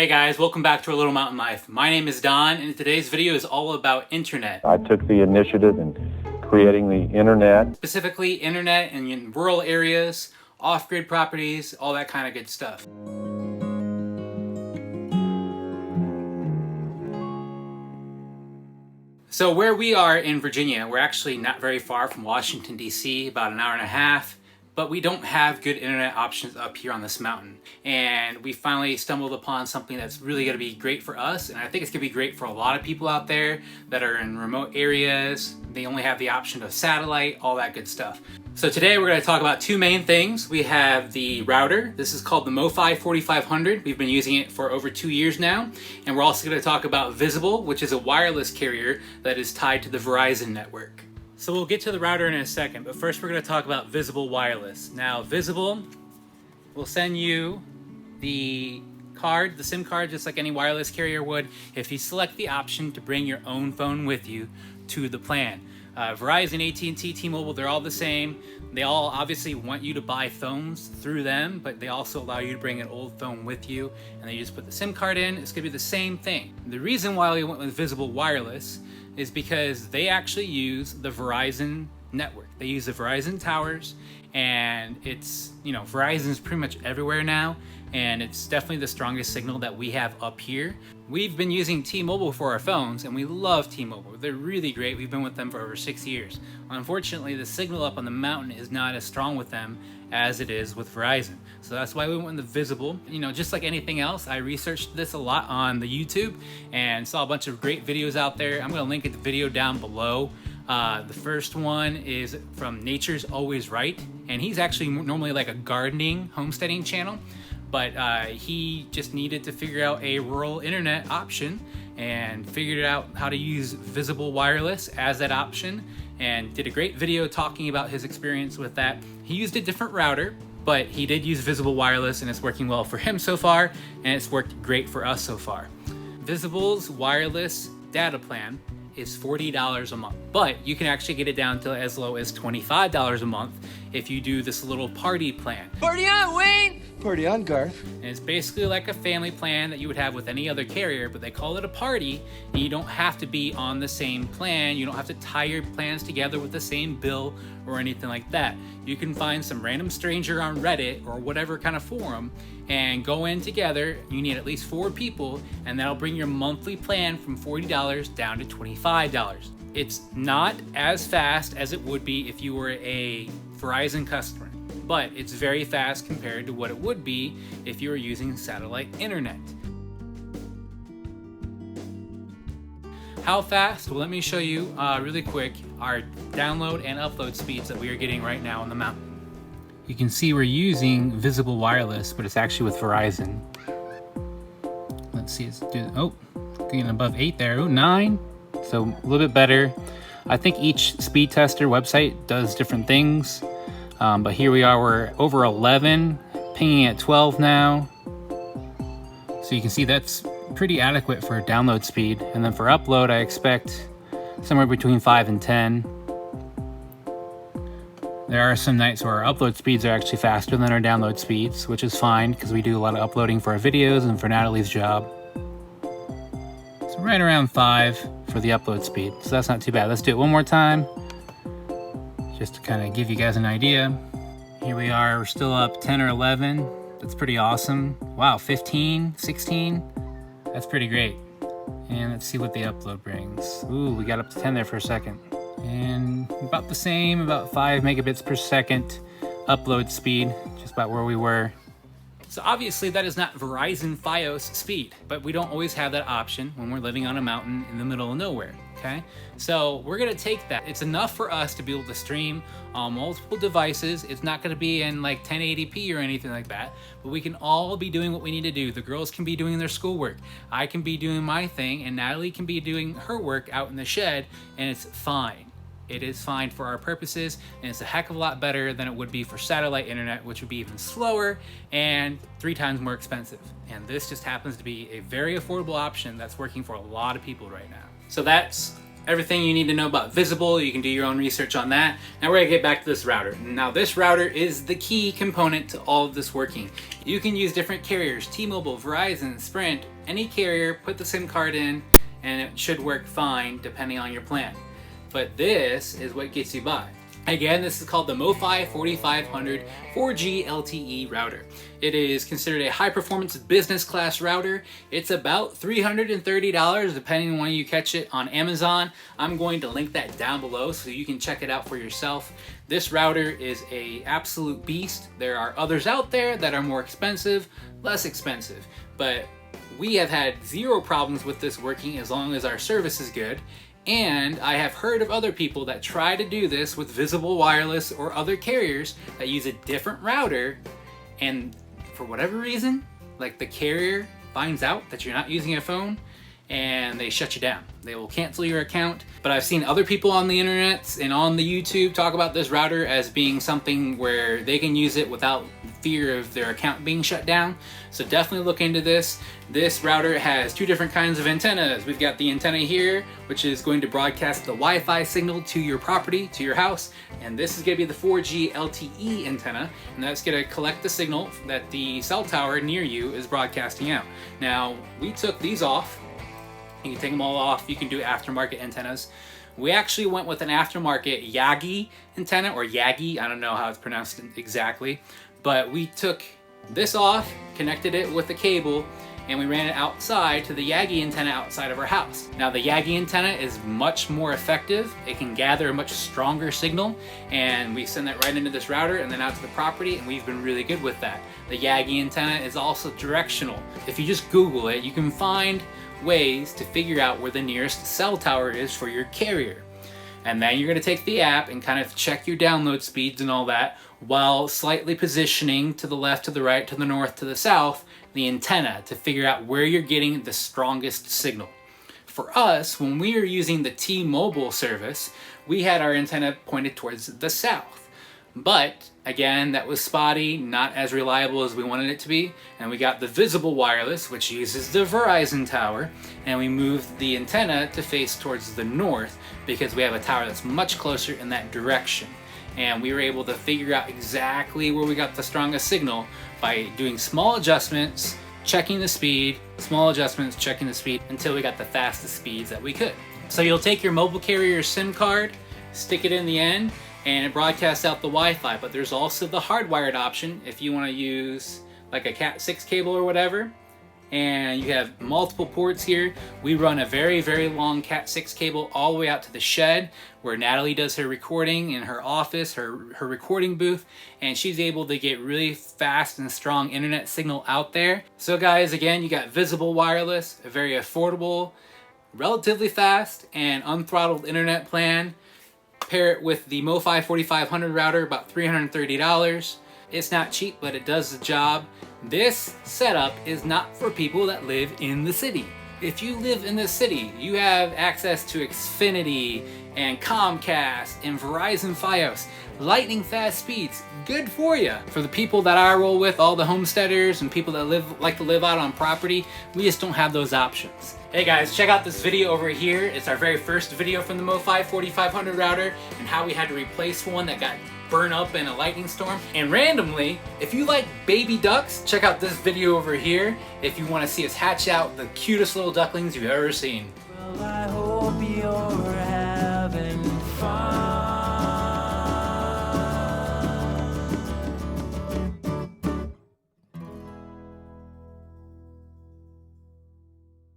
Hey guys, welcome back to our Little Mountain Life. My name is Don, and today's video is all about internet. I took the initiative in creating the internet. Specifically, internet in rural areas, off-grid properties, all that kind of good stuff. So where we are in Virginia, we're actually not very far from Washington, D.C., about an hour and a half. But we don't have good internet options up here on this mountain. And we finally stumbled upon something that's really going to be great for us. And I think it's going to be great for a lot of people out there that are in remote areas. They only have the option of satellite, all that good stuff. So today we're going to talk about two main things. We have the router. This is called the Mofi 4500. We've been using it for over 2 years now. And we're also going to talk about Visible, which is a wireless carrier that is tied to the Verizon network. So we'll get to the router in a second, but first we're going to talk about Visible Wireless. Now, Visible will send you the card, the SIM card, just like any wireless carrier would, if you select the option to bring your own phone with you to the plan. Verizon, AT&T, T-Mobile, they're all the same. They all obviously want you to buy phones through them, but they also allow you to bring an old phone with you, and then you just put the SIM card in. It's going to be the same thing. The reason why we went with Visible Wireless is because they actually use the Verizon network. They use the Verizon towers, and it's, Verizon's pretty much everywhere now, and it's definitely the strongest signal that we have up here. We've been using T-Mobile for our phones, and we love T-Mobile. They're really great. We've been with them for over 6 years. Unfortunately, the signal up on the mountain is not as strong with them as it is with Verizon. So that's why we went with the Visible. Just like anything else, I researched this a lot on the YouTube and saw a bunch of great videos out there. I'm going to link the video down below. The first one is from Nature's Always Right, and he's actually normally like a gardening, homesteading channel, but he just needed to figure out a rural internet option and figured out how to use Visible Wireless as that option, and did a great video talking about his experience with that. He used a different router, but he did use Visible Wireless, and it's working well for him so far, and it's worked great for us so far. Visible's wireless data plan is $40 a month, but you can actually get it down to as low as $25 a month if you do this little party plan. Party on, Wayne! Party on, Garth. And it's basically like a family plan that you would have with any other carrier, but they call it a party, and you don't have to be on the same plan. You don't have to tie your plans together with the same bill or anything like that. You can find some random stranger on Reddit or whatever kind of forum and go in together. You need at least 4 people, and that'll bring your monthly plan from $40 down to $25. It's not as fast as it would be if you were a Verizon customer, but it's very fast compared to what it would be if you were using satellite internet. How fast? Well, let me show you really quick our download and upload speeds that we are getting right now on the mountain. You can see we're using Visible Wireless, but it's actually with Verizon. Let's see, getting above 8 there. Oh, 9. So a little bit better. I think each speed tester website does different things. But here we are, we're over 11, pinging at 12 now. So you can see that's pretty adequate for download speed. And then for upload, I expect somewhere between 5 and 10. There are some nights where our upload speeds are actually faster than our download speeds, which is fine because we do a lot of uploading for our videos and for Natalie's job. So right around 5 for the upload speed. So that's not too bad. Let's do it one more time, just to kind of give you guys an idea. Here we are, we're still up 10 or 11. That's pretty awesome. Wow, 15, 16. That's pretty great. And let's see what the upload brings. Ooh, we got up to 10 there for a second. And about the same, about 5 megabits per second upload speed, just about where we were. So obviously that is not Verizon Fios speed, but we don't always have that option when we're living on a mountain in the middle of nowhere, okay? So we're gonna take that. It's enough for us to be able to stream on multiple devices. It's not gonna be in like 1080p or anything like that, but we can all be doing what we need to do. The girls can be doing their schoolwork. I can be doing my thing, and Natalie can be doing her work out in the shed, and it's fine. It is fine for our purposes, and it's a heck of a lot better than it would be for satellite internet, which would be even slower and 3 times more expensive. And this just happens to be a very affordable option that's working for a lot of people right now. So that's everything you need to know about Visible. You can do your own research on that. Now we're gonna get back to this router. Now this router is the key component to all of this working. You can use different carriers, T-Mobile, Verizon, Sprint, any carrier, put the SIM card in, and it should work fine depending on your plan. But this is what gets you by. Again, this is called the Mofi 4500 4G LTE router. It is considered a high-performance business class router. It's about $330 depending on when you catch it on Amazon. I'm going to link that down below so you can check it out for yourself. This router is an absolute beast. There are others out there that are more expensive, less expensive, but we have had zero problems with this working as long as our service is good. And I have heard of other people that try to do this with Visible Wireless or other carriers that use a different router, and for whatever reason, like the carrier finds out that you're not using a phone and they shut you down. They will cancel your account. But I've seen other people on the internet and on the YouTube talk about this router as being something where they can use it without fear of their account being shut down. So definitely look into this. This router has two different kinds of antennas. We've got the antenna here, which is going to broadcast the Wi-Fi signal to your property, to your house. And this is gonna be the 4G LTE antenna, and that's gonna collect the signal that the cell tower near you is broadcasting out. Now, we took these off. You can take them all off. You can do aftermarket antennas. We actually went with an aftermarket Yagi antenna, or Yagi, I don't know how it's pronounced exactly, but we took this off, connected it with the cable, and we ran it outside to the Yagi antenna outside of our house. Now the Yagi antenna is much more effective. It can gather a much stronger signal, and we send that right into this router and then out to the property, and we've been really good with that. The Yagi antenna is also directional. If you just Google it, you can find ways to figure out where the nearest cell tower is for your carrier. And then you're gonna take the app and kind of check your download speeds and all that while slightly positioning to the left, to the right, to the north, to the south, the antenna to figure out where you're getting the strongest signal. For us, when we were using the T-Mobile service, we had our antenna pointed towards the south. But again, that was spotty, not as reliable as we wanted it to be. And we got the Visible Wireless, which uses the Verizon tower, and we moved the antenna to face towards the north because we have a tower that's much closer in that direction. And we were able to figure out exactly where we got the strongest signal by doing small adjustments, checking the speed, small adjustments, checking the speed, until we got the fastest speeds that we could. So you'll take your mobile carrier SIM card, stick it in the end, and it broadcasts out the Wi-Fi. But there's also the hardwired option if you want to use like a Cat 6 cable or whatever, and you have multiple ports here. We run a very, very long Cat 6 cable all the way out to the shed where Natalie does her recording in her office, her recording booth, and she's able to get really fast and strong internet signal out there. So guys, again, you got Visible Wireless, a very affordable, relatively fast, and unthrottled internet plan. Pair it with the Mofi 4500 router, about $330. It's not cheap, but it does the job. This setup is not for people that live in the city. If you live in the city, you have access to Xfinity and Comcast and Verizon Fios, lightning fast speeds, good for you. For the people that I roll with, all the homesteaders and people that like to live out on property, we just don't have those options. Hey guys, check out this video over here. It's our very first video from the Mofi 4500 router and how we had to replace one that got burned up in a lightning storm. And randomly, if you like baby ducks, check out this video over here if you want to see us hatch out the cutest little ducklings you've ever seen. Well, I hope you're